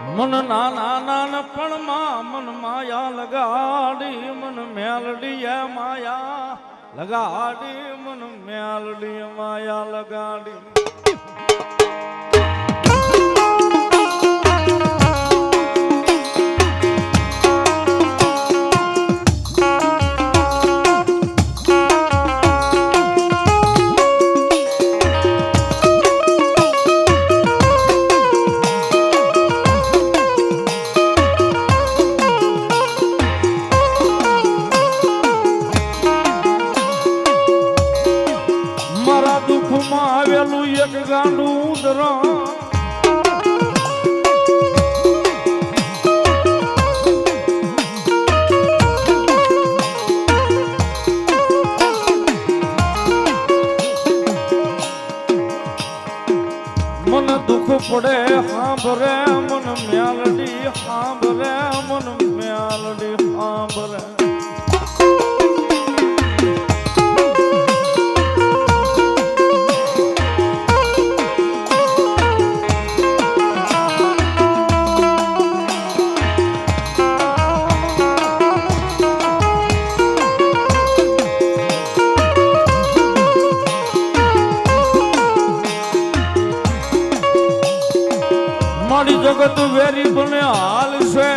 મન નાના નાનપણમાં મન માયા લગાડી મન મેલડી માયા લગાડી મન મેલડી માયા લગાડી આવેલું એક ગાંડું ઉદરણ મન દુઃખ પડે સાંભરે મન મ્યાલડી સાંભરે મન મ્યાલડી સાંભરે મારી જગત વેરી બને હાલ છે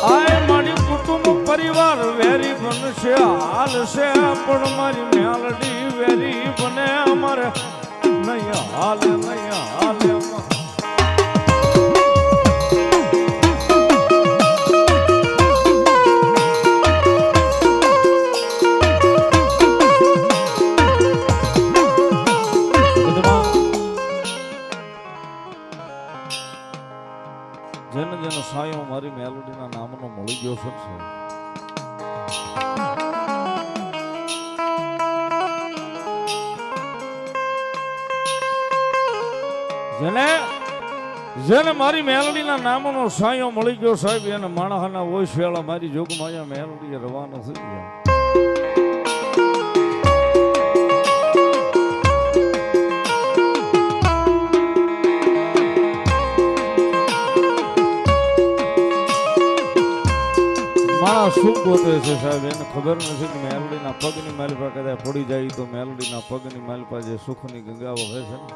આય મારી કુટુંબ પરિવાર વેરી બનશે હાલ છે પણ મારી મેલડી વેરી બને અમારે નહીં હાલ નહીં હાલ જેને જેનો સાયો મારી મેલોડીના નામનો મળી ગયો છે જેને જેને મારી મેલોડીના નામનો સાયો મળી ગયો સાહેબ એને માણસના વોઇસ વેળા મારી જોગમાં અહીંયા મેલોડી રવાનો થઈ ગયા મારા શું ગોતે છે સાહેબ એને ખબર નથી કે મેલડીના પગની માલિપા કદાચ પડી જાય તો મેલડીના પગની માલિપા જે સુખની ગંગા વહે છે ને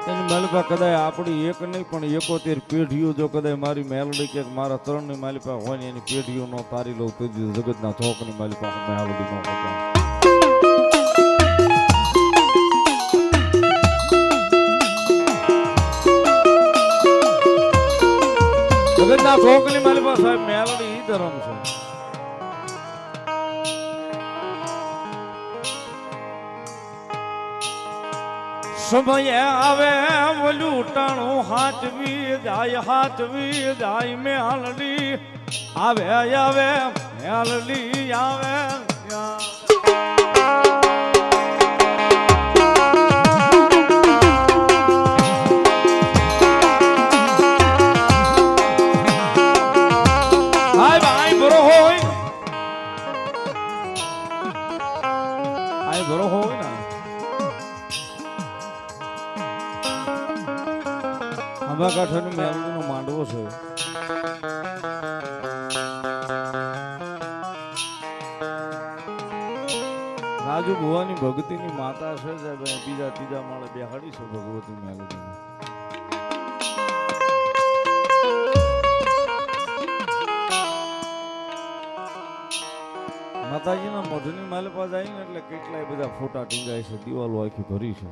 એની માલિપા કદાચ આપણી એક નહીં પણ 71 પેઢીઓ જો કદાચ મારી મેલડી કે મારા ત્રણની માલિપા હોય ને એની પેઢીઓ નો તારી લઉં તો જગતના ચોકની માલિપા મેલડી નો હતા જગતના ચોકની માલિપા સાહેબ મેલડી ઈ ધર્મ છે સમય આવે ઓલું ટાણું હાથવી જાય મેલડી આવે આવે મેલડી આવે ભરો હોય ને આંબા કાંઠાની મેલડીનો માંડવો છે રાજુ ભુવાની ભગતીની માતા છે બીજા ત્રીજા માળે બેહાડી છે ભગવતી મેલડી માતાજીના મઢની માલિપા જાય ને એટલે કેટલાય બધા ફોટા ટીંગાય છે દિવાલો આખી ભરી છે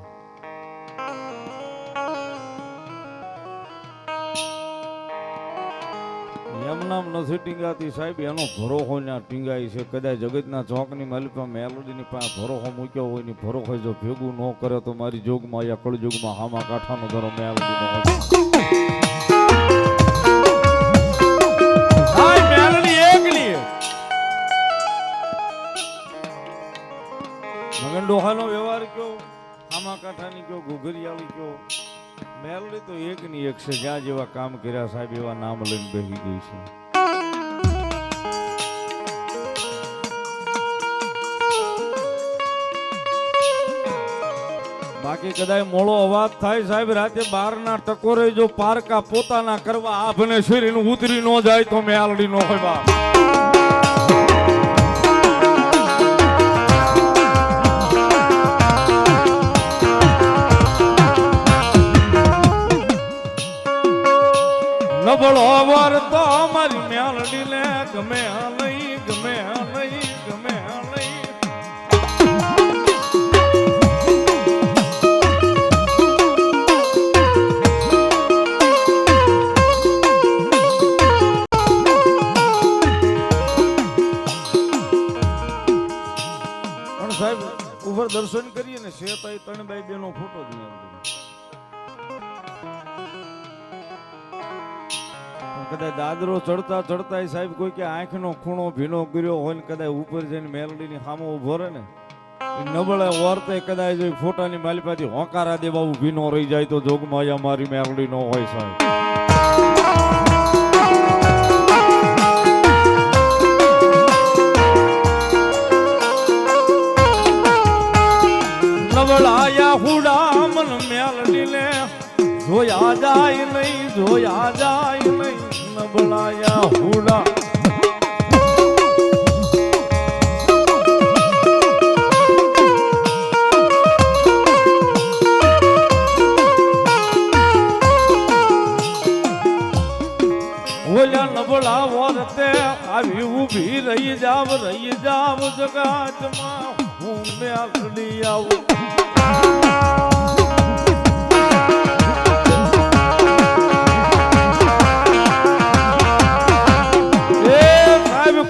એમ નામ નથી ટીંગાતી સાહેબ એનો ભરોહો ત્યાં ટીંગાય છે કદાચ જગતના ચોકની માલિપા મેલડીની પાસે ભરોહો મૂક્યો હોય ને ભરોહો જો ભેગું ન કરે તો મારી જોગમાં યા કળજોગમાં હામા કાંઠાનો ધરો મેલડીનો મગન ડોહાનો વ્યવહાર કયો આમા કાંઠાની કયો ઘુઘરિયાળી કયો મેલડી તો એક ની એક વૃક્ષે જ્યાં જેવા કામ કર્યા સાહેબ એવા નામ લઈને બેસી ગઈ છે. બાકી કદાચ મોળો અવાજ થાય સાહેબ રાતે 12 ના ટકોરે જો પારકા પોતાના કરવા આભને શરીરનું ઉતરી ન જાય તો મેલડી નો હોય બાપ. નબળો વર તો અમારી મેલડી ને ગમે નહીં ગમે નહીં ગમે નહીં. પણ સાહેબ ઉપર દર્શન કરીએ ને શેતાઈ 3x2 નો ફોટો જ નહીં. કદાચ દાદરો ચડતા ચડતા સાહેબ કોઈ કે આંખનો ખૂણો ભીનો કર્યો હોય ને કદાચ ઉપર જઈને મેલડીની સામે ઉભો રહે ને નબળે વર્તે કદાચ ફોટાની માલિપાથી હોકારા દેવા ભીનો રહી જાય તો જોગમાં મારી મેલડી નો હોય સાહેબ. નબળાયા હુડા મન મેલડી ને જોયા જાય નહીં જોયા જાય નહીં. નબળાયા હુડા ઓલા નબળા વર્તે આવી ઊભી રહી જાવ જગાતમાં હું મેલડી આવું.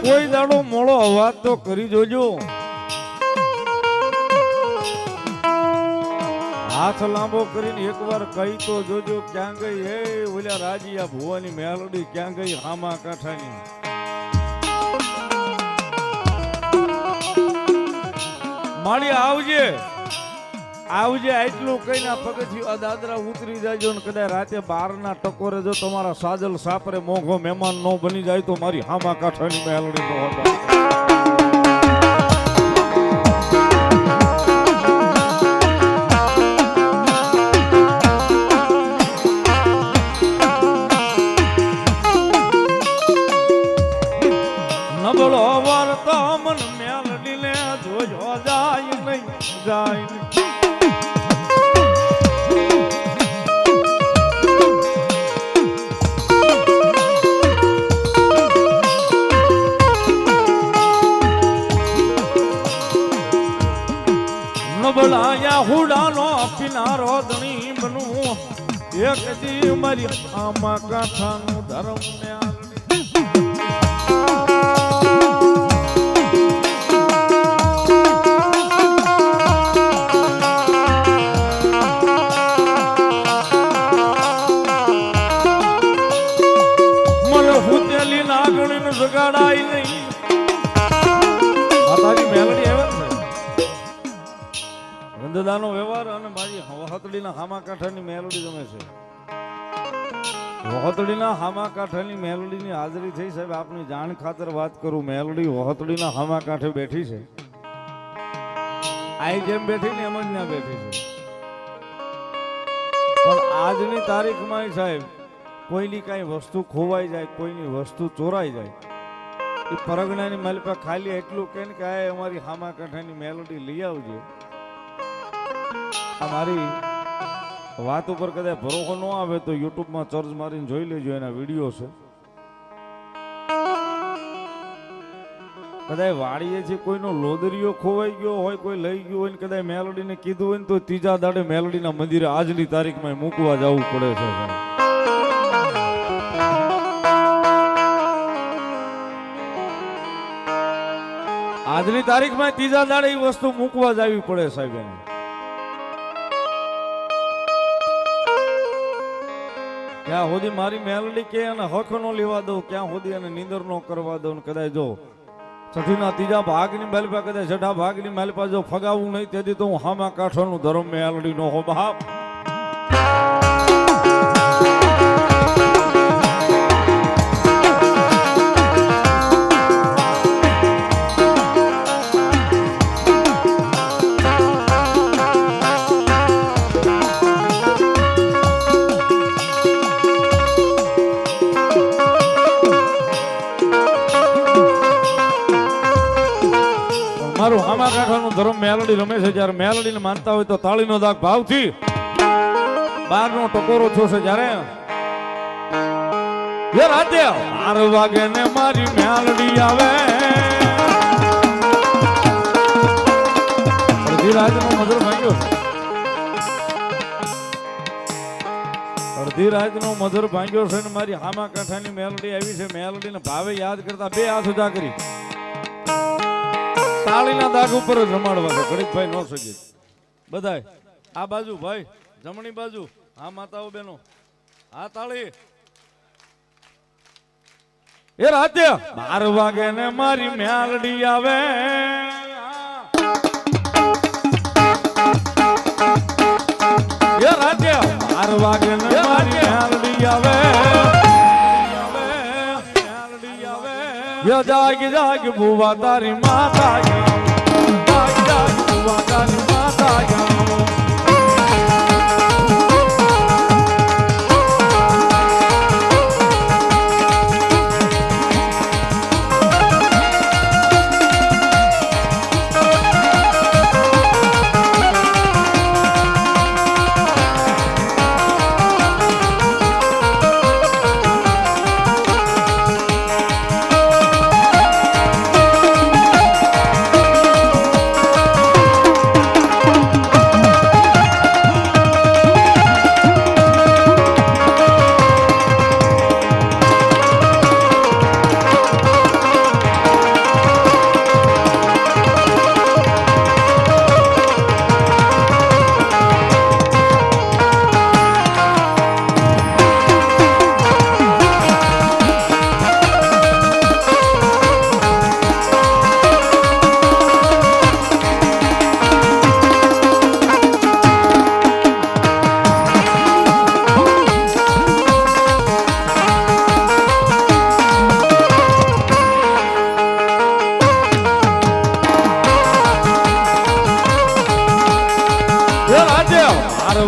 કોઈ દાડો મોળો અવાજ તો કરી જોજો. હાથ લાંબો કરીને એકવાર કહી તો જોજો ક્યાં ગઈ હે ઓલા રાજીયા ભુવાની મેલડી ક્યાં ગઈ હામા કાંઠાની. માળી આવજે આવજે આટલું કઈ પગથિયું દાદરા ઉતરી જાયજો ને કદાચ રાતે 12 ના ટકોરે જો તમારા સાજલ સાપરે મોઘો મહેમાન નો બની જાય તો મારી હામા કાંઠાની મેલડી નો હતો. નબળો વર્તા મન મેલડી ને જોયો જાય નહીં જાય નહીં. નબળાયા હુડાનો પીનારો ધણી બનું એક દી મારી આમા કાંઠાનું ધર્મ ને મને હુતેલી નાગણી જગાડાય નહીં. માતાજી મેલડી આવે છે વંદદાનો વ્યવહાર અને મારી વહતડીના હામા કાંઠાની મેલડી ગમે છે. વહતડીના હામા કાંઠાની મેલડીની હાજરી થઈ સાહેબ આપની જાણ ખાતર વાત કરું. મેલડી વહતડીના હામા કાંઠે બેઠી છે. આઈ જેમ બેઠી ને એમ જ ના બેઠી છે. પણ આજની તારીખમાં સાહેબ કોઈની કાંઈ વસ્તુ ખોવાઈ જાય કોઈની વસ્તુ ચોરાઈ જાય એ પરગણાની માલિપા ખાલી એટલું કે આ અમારી હામા કાંઠાની મેલડી લઈ આવજે. મારી વાત ઉપર કદાચ ભરોસો ન આવે તો યુટ્યુબમાં સર્ચ મારીને જોઈ લેજો એના વિડીયો છે. કદાચ વાડીએ છે કોઈનો લોદરીઓ ખોવાઈ ગયો હોય કોઈ લઈ ગયો હોય ને કદાચ મેલડીને કીધું હોય ને તો ત્રીજા દાડે મેલડીના મંદિરે આજની તારીખમાં મૂકવા જવું પડે છે. આજની તારીખમાં ત્રીજા દાડે એ વસ્તુ મૂકવા જવી પડે સાહેબ એને. ક્યાં સુધી મારી મેલડી કે એને હક નો લેવા દઉં ક્યાં સુધી એને નીંદર નો કરવા દઉં. કદાચ જો સતીના ત્રીજા ભાગની માલિપા કદાચ છઠ્ઠા ભાગની માલિપા જો ફગાવું નહીં તેથી તો હું હામા કાંઠાનું ધર્મ મેલડી નો હો બાપ. કાંઠાનો ધર્મ મેલડી રમે છે. જ્યારે મેલડીને માનતા હોય તો તાળીનો દાગ ભાવથી બારનો ટકોરો થશે. જ્યારે એ રાતે 12 વાગે ને મારી મેલડી આવે, અડધી રાતનો મધુર ભાંગ્યો, અડધી રાતનો મધુર ભાંગ્યો છે ને મારી હામા કાંઠાની મેલડી આવી છે. મેલડીને ભાવે યાદ કરતા બે હાથ ઉજા કરી તાળીના દાગ ઉપર જ રમાડવા છે. ઘડીકભાઈ ન સકે બધાય આ બાજુ ભાઈ, જમણી બાજુ, હા માતાઓ બેનો, હા તાળી. એ રાતે 12 વાગે ને મારી મેલડી આવે, એ રાતે 12 વાગે ને મારી મેલડી આવે, જાગ જાગ બુવા તારી માતા જાગ જાગ બુવા તારી માતા જાગ.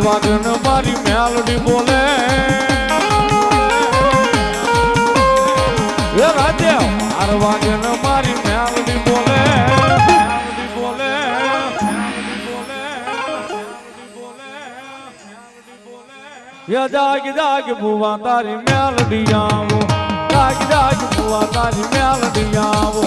વાગન મારી મેલડી બોલે, એ રાતે 12 વાગન મારી મેલડી બોલે, મેલડી બોલે, એ જાગ જાગ બુવા તારી મેલડી આવો, જાગ જાગ બુવા તારી મેલડી આવો.